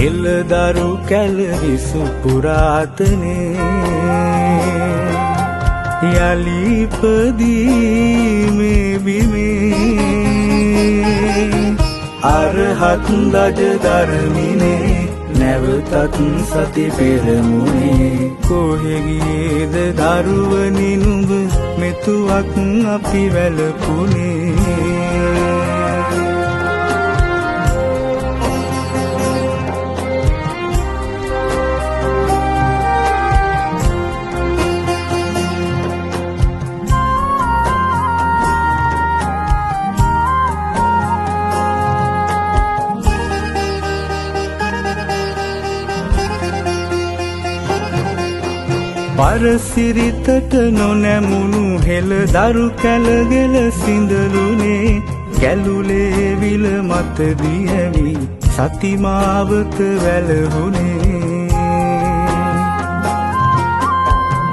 හෙළදරු කැළවිසු පුරාතනේ යලි ඉපදීමේ බිමේ අරහත් දජ ධර්මිනේ නැවතත් සති පෙරමුණේ කොහෙ ගියේද දරුවනි නුඹ මෙතුවක් අපි වැළපුනේ පරසිරිතට නොනැමුණු හෙළදරු කැළගෙල සිඳලුනේ කැළුලේ විල මත දියවි සතිමාවත වැළහුනේ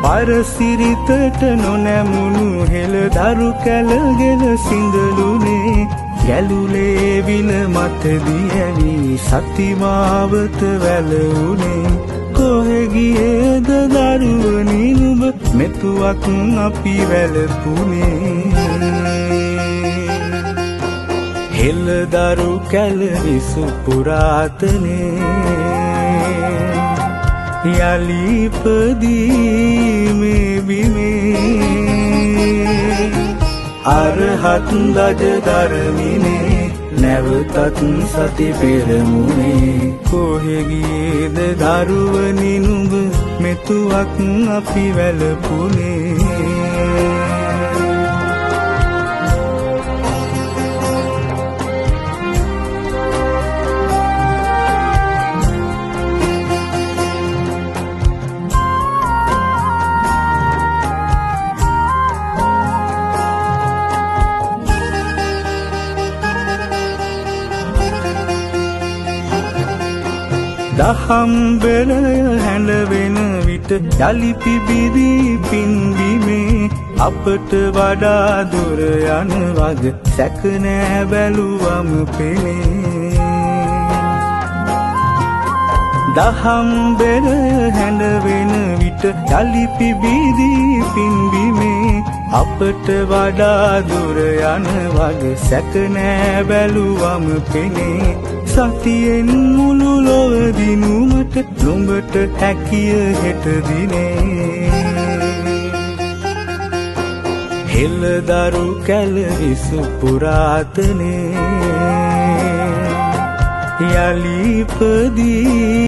පරසිරිතට නොනැමුණු හෙළදරු කැළගෙල සිඳලුනේ කැළුලේ විල මත දියවි සතිමාවත වැළහුනේ කොහෙ ගියේද දරුවනි නුඹ මෙතුවක් අපි වැළපුනේ හෙළදරු කැළවිසු පුරාතනේ යලි ඉපදීමේ බිමේ අරහත් දජ ධර්මිනේ නැවතත් සති පෙරමුණේ කොහෙ ගියේද දරුවනි නුඹ මෙතුවක් අපි වැළපුනේ දහම් බෙරය හැඬවෙන විට යලි පිබිදි පින්බිමේ අපට වඩා දුර යන වග සැක නෑ බැලුවම පෙනේ දහම් බෙරය හැඬවෙන විට යලි පිබිදි පින්බිමේ අපට වඩා දුර යන වග සැක නෑ බැලුවම පෙනේ සතියෙන් මුළු ලොව දිනුමට නුඹට හැකිය හෙට දිනේ හෙළදරු කැළවිසු පුරාතනේ යලි ඉපදී